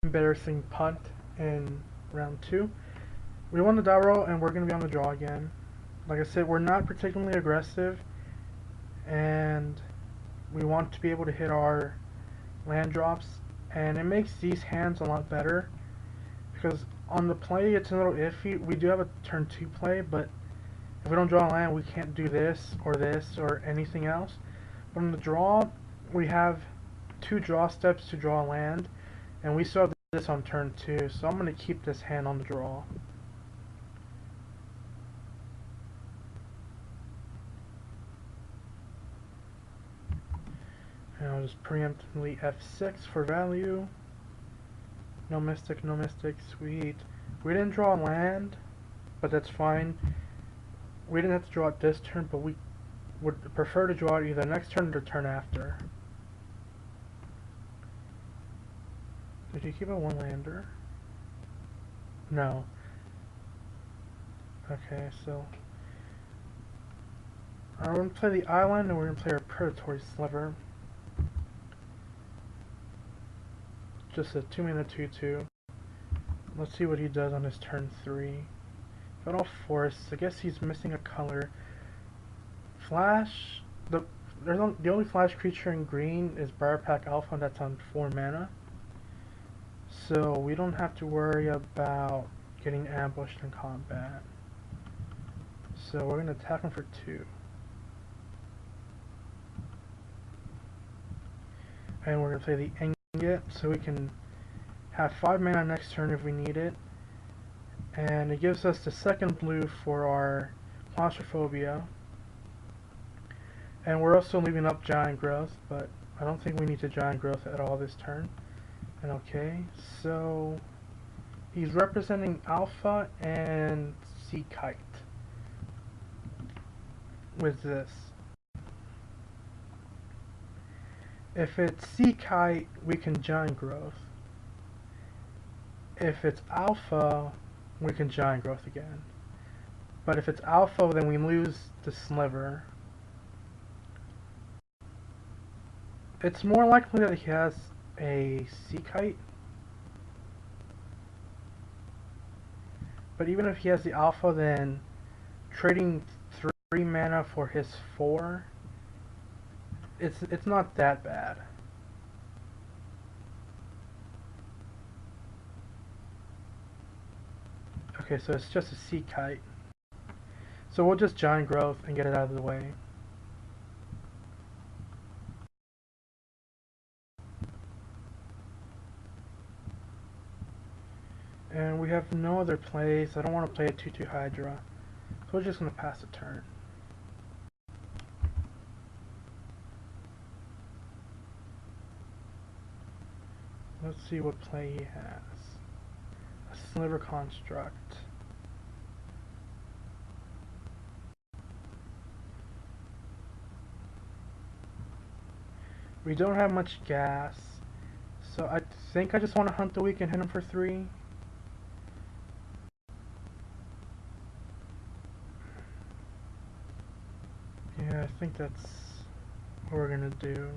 embarrassing punt in round 2. We won the die roll and we're going to be on the draw again. Like I said, we're not particularly aggressive and we want to be able to hit our land drops, and it makes these hands a lot better because on the play it's a little iffy. We do have a turn 2 play, but if we don't draw a land we can't do this or anything else. But on the draw we have 2 draw steps to draw a land, and we still have this on turn 2, so I'm going to keep this hand on the draw. And I'll just preemptively F6 for value. No mystic, no mystic, sweet. We didn't draw land, but that's fine. We didn't have to draw it this turn, but we would prefer to draw it either next turn or turn after. Did you keep a 1-lander? No. Okay, so we're going to play the island and we're going to play our predatory sliver. Just a 2-mana 2/2. Let's see what he does on his turn 3. Got all forests. I guess he's missing a color. Flash. The only flash creature in green is Briarpack Alpha, and that's on 4 mana. So we don't have to worry about getting ambushed in combat. So we're going to attack him for 2. And we're going to play the Ingot, so we can have 5 mana next turn if we need it. And it gives us the second blue for our Claustrophobia. And we're also leaving up Giant Growth, but I don't think we need to Giant Growth at all this turn. And okay, so he's representing Alpha and Sea Kite with this. If it's Sea Kite, we can Giant Growth. If it's Alpha, we can Giant Growth again. But if it's Alpha, then we lose the Sliver. It's more likely that he has a Sea Kite. But even if he has the Alpha, then trading 3 mana for his 4, it's not that bad. Okay, so it's just a Sea Kite. So we'll just Giant Growth and get it out of the way. And we have no other plays. I don't want to play a 2/2 Hydra. So we're just going to pass the turn. Let's see what play he has. A Sliver Construct. We don't have much gas, so I think I just want to hunt the weak and hit him for 3. Yeah, I think that's what we're gonna do.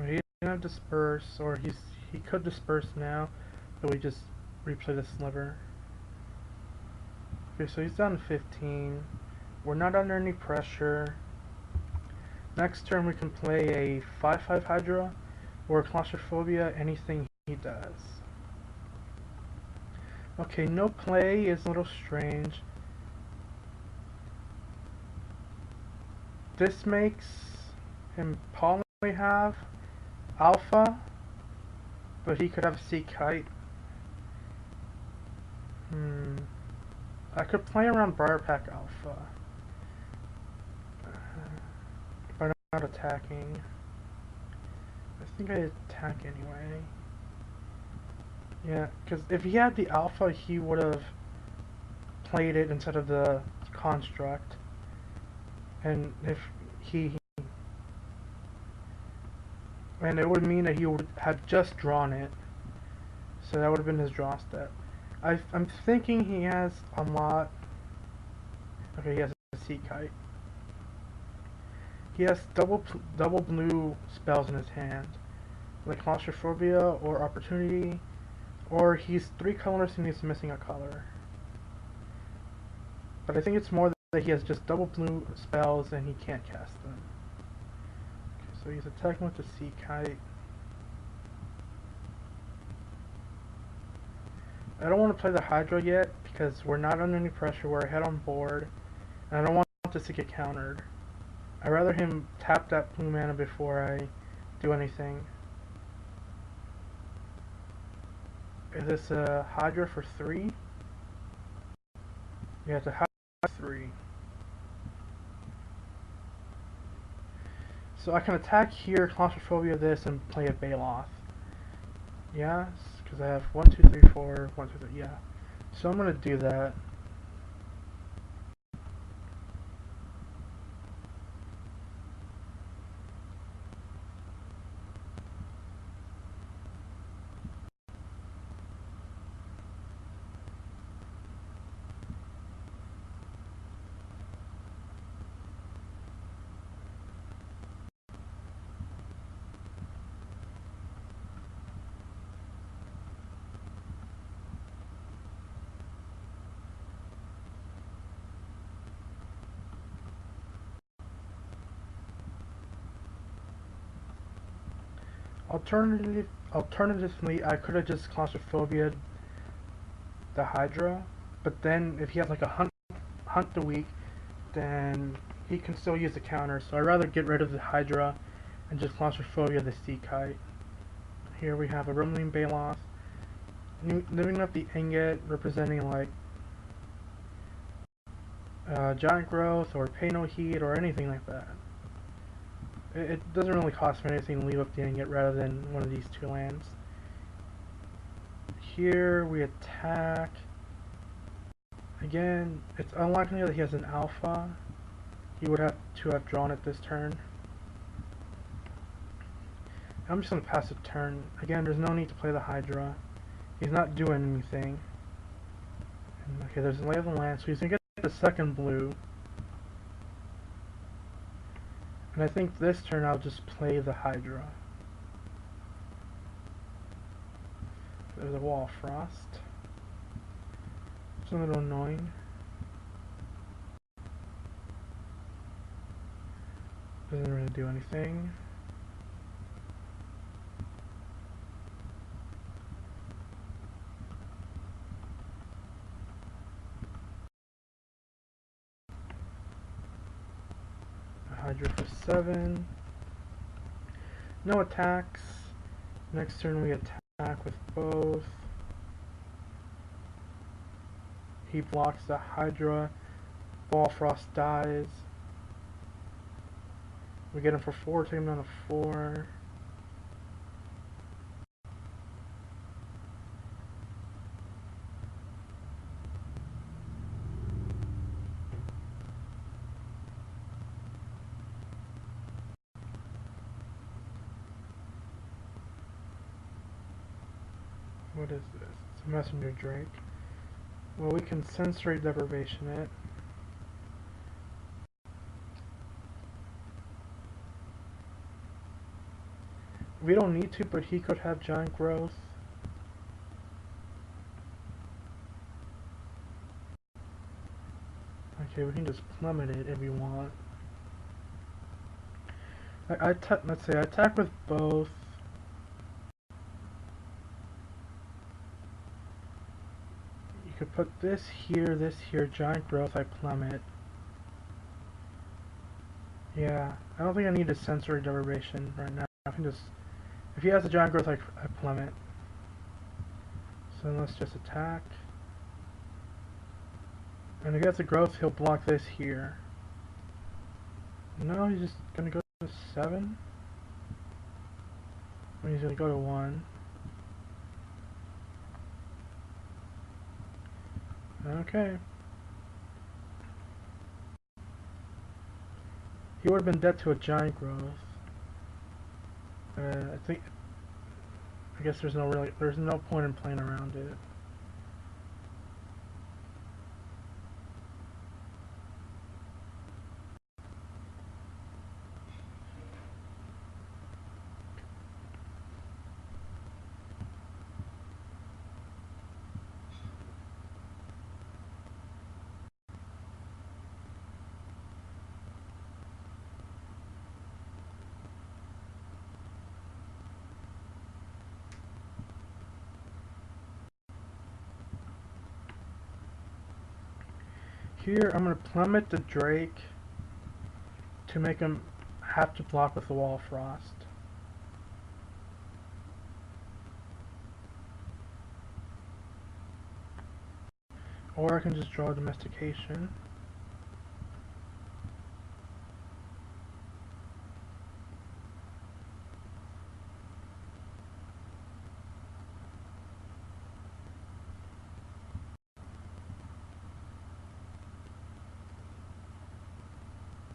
He didn't have Disperse, or he could Disperse now, but we just replay the Sliver. Okay, so he's down to 15. We're not under any pressure. Next turn we can play a 5/5 Hydra or Claustrophobia, anything he does. Okay, no play is a little strange. This makes him probably have Alpha, but he could have Sea Kite. I could play around Briarpack Alpha. But I'm not attacking. I think I attack anyway. Yeah, because if he had the Alpha, he would have played it instead of the Construct. And if and it would mean that he would have just drawn it. So that would have been his draw step. I'm thinking he has a lot. Okay, he has a sea kite. He has double blue spells in his hand, like claustrophobia or opportunity, or he's 3 colors and he's missing a color. But I think it's more that he has just double blue spells and he can't cast them. Okay, so he's attacking with the sea kite. I don't want to play the Hydra yet because we're not under any pressure. We're ahead on board, and I don't want this to get countered. I'd rather him tap that blue mana before I do anything. Is this a Hydra for 3? Yeah, it's a Hydra for 3. So I can attack here, Claustrophobia this, and play a Baloth. Yes, because I have 1, 2, 3, 4, 1, 2, 3, yeah. So I'm going to do that. Alternatively, I could have just Claustrophobia'd the Hydra, but then if he has like a hunt the weak, then he can still use the counter. So I'd rather get rid of the Hydra and just Claustrophobia the Sea Kite. Here we have a Rumbling Baloth, living up the Ingot, representing like Giant Growth or Pay No Heed or anything like that. It doesn't really cost me anything to leave up the Ingot rather than one of these 2 lands. Here we attack. Again, it's unlikely that he has an alpha. He would have to have drawn it this turn. I'm just going to pass a turn. Again, there's no need to play the Hydra. He's not doing anything. And, okay, there's a Lay of the Land, so he's going to get the second blue. And I think this turn I'll just play the Hydra. There's a Wall of Frost. It's a little annoying. Doesn't really do anything. Hydra for 7. No attacks. Next turn we attack with both. He blocks the Hydra. Ballfrost dies. We get him for 4, take him down to 4. What is this? It's a Messenger Drake. Well, we can sensory deprivation it. We don't need to, but he could have Giant Growth. Okay, we can just plummet it if we want. Let's say I attack with both. You could put this here, Giant Growth, I plummet. Yeah, I don't think I need a sensory deprivation right now. I can just, if he has a Giant Growth, I plummet. So let's just attack. And if he has a growth, he'll block this here. No, he's just gonna go to 7. Or he's gonna go to 1. Okay. He would have been dead to a Giant Growth. I guess there's no point in playing around it. Here, I'm going to plummet the Drake to make him have to block with the Wall of Frost. Or I can just draw Domestication.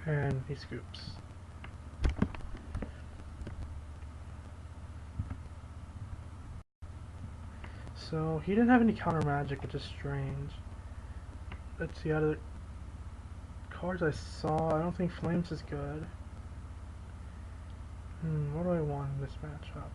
And he scoops. So he didn't have any counter magic, which is strange. Let's see, out of the cards I saw, I don't think Flames is good. What do I want in this matchup?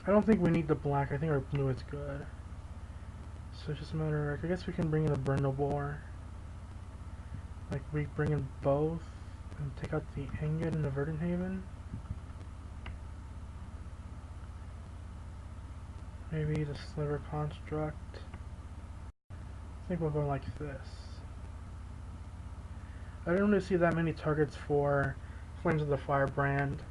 I don't think we need the black. I think our blue is good. So it's just a matter of, I guess we can bring in a Brindlebore. Like, we bring in both and take out the Ingot and the Verdant Haven. Maybe the Sliver Construct. I think we'll go like this. I didn't really see that many targets for Flames of the Firebrand.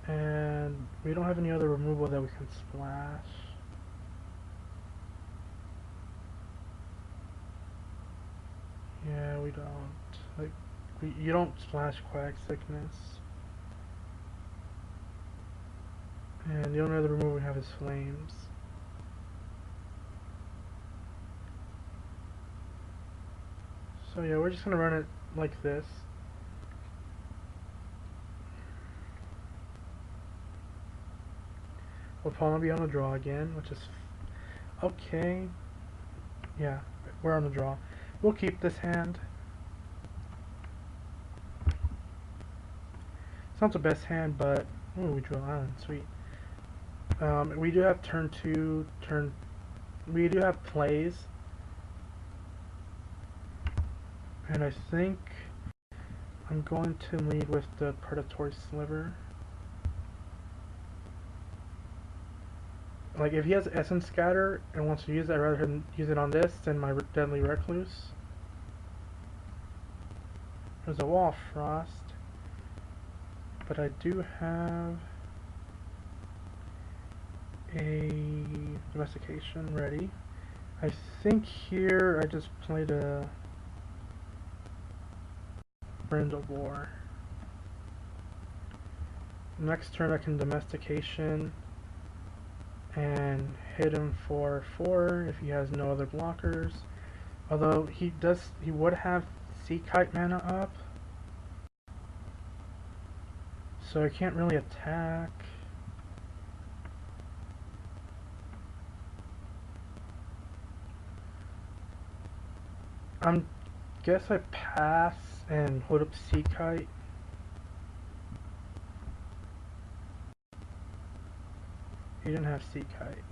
And we don't have any other removal that we can splash. Yeah, we don't. Like, you don't splash Quack Sickness. And the only other removal we have is Flames. So yeah, we're just gonna run it like this. We'll probably be on the draw again, which is okay. Yeah, we're on the draw. We'll keep this hand. It's not the best hand, but ooh, we drew an island. Sweet. We do have turn 2, we do have plays. And I think I'm going to lead with the Predatory Sliver. Like, if he has Essence Scatter and wants to use it, I'd rather him use it on this than my Deadly Recluse. There's a Wall of Frost. But I do have a Domestication ready. I think here I just played a Brindlebore. Next turn I can Domestication and hit him for 4 if he has no other blockers. Although he would have Sea Kite mana up, so I can't really attack. Guess I pass and hold up Sea Kite. He didn't have Sea Kite.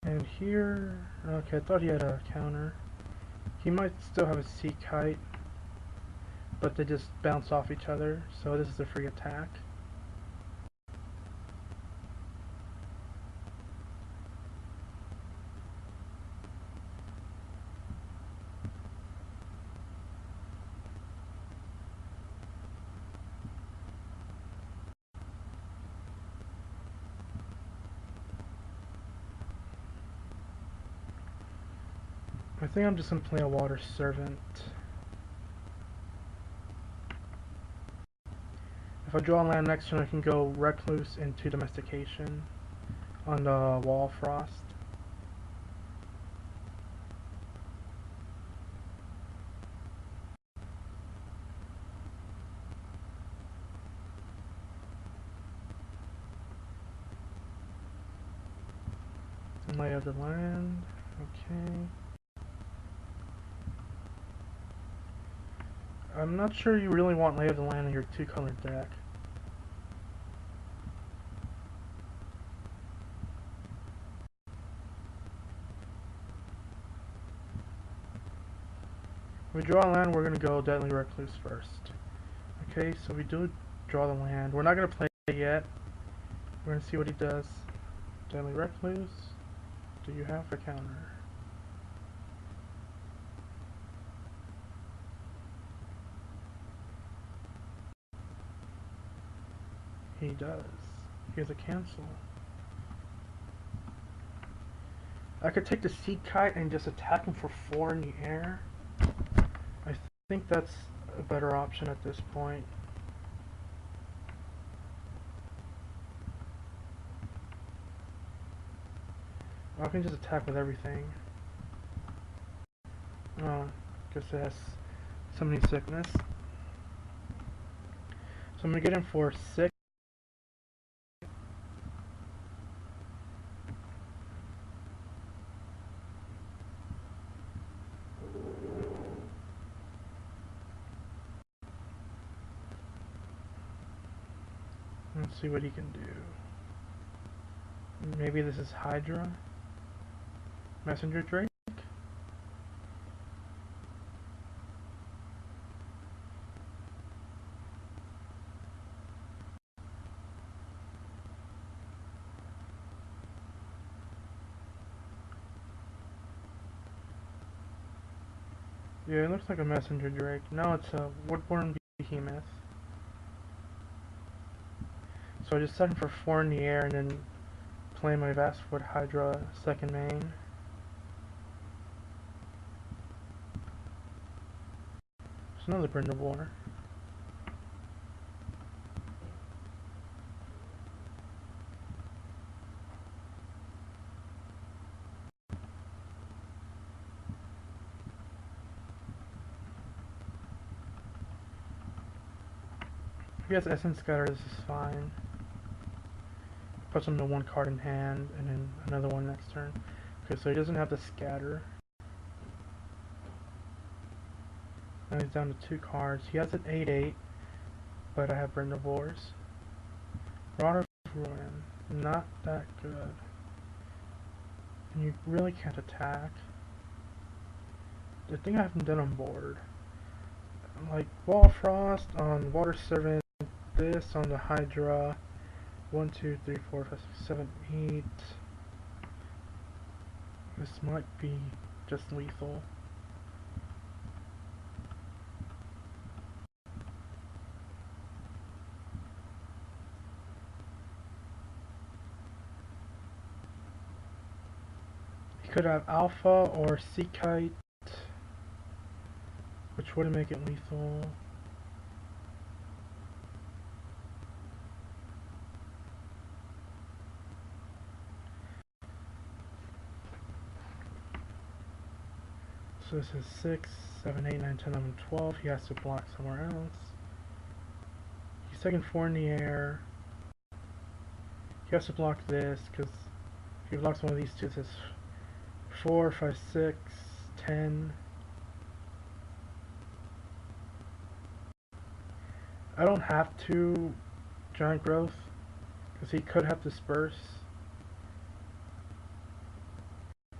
And here, okay, I thought he had a counter. He might still have a Sea Kite, but they just bounce off each other, so this is a free attack. I think I'm just going to play a Water Servant. If I draw a land next turn, I can go Recluse into Domestication on the Wall of Frost. Lay of the land. Okay. I'm not sure you really want lay of the land on your two-colored deck. When we draw a land, we're going to go Deadly Recluse first. Okay, so we do draw the land. We're not going to play it yet. We're going to see what he does. Deadly Recluse. Do you have a counter? He does. He has a cancel. I could take the Seed Kite and just attack him for 4 in the air. I think that's a better option at this point. I can just attack with everything. Oh, guess it has Summoning Sickness. So I'm gonna get him for 6. Let's see what he can do. Maybe this is Hydra? Messenger Drake? Yeah, it looks like a Messenger Drake. No, it's a Woodborn Behemoth. So I just set him for 4 in the air and then play my Vastwood Hydra second main. There's another Brindlebore. If he has Essence Scatter, this is fine. Puts him to 1 card in hand, and then another one next turn. Okay, so he doesn't have to scatter. Now he's down to 2 cards. He has an 8/8, but I have Brindlebores. Rod of Ruin, not that good. And you really can't attack. The thing I haven't done on board, like Wall of Frost on Water Servant, this on the Hydra. 1, 2, 3, 4, 5, 6, 7, 8. This might be just lethal. He could have Alpha or Sea Kite, which wouldn't make it lethal. So this is 6, 7, 8, 9, 10, 11, 12. He has to block somewhere else. He's taking 4 in the air. He has to block this, because if he blocks one of these two, this is 4, 5, 6, 10. I don't have to Giant Growth, because he could have Disperse.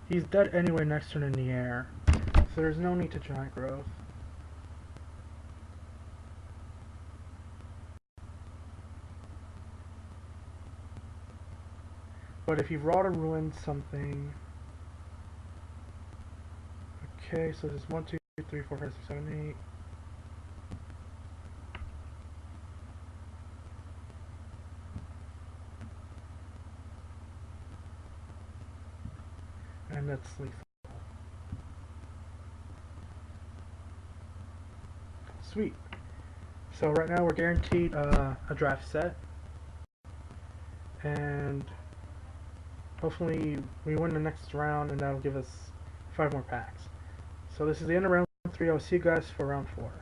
He's dead anyway next turn in the air, so there's no need to Giant Growth. But if he Rod of Ruin something... Okay, so this is 1, 2, 3, 4, 5, 6, 7, 8. And that's lethal. Sweet. So right now we're guaranteed a draft set. And hopefully we win the next round, and that'll give us 5 more packs. So this is the end of round 3. I'll see you guys for round 4.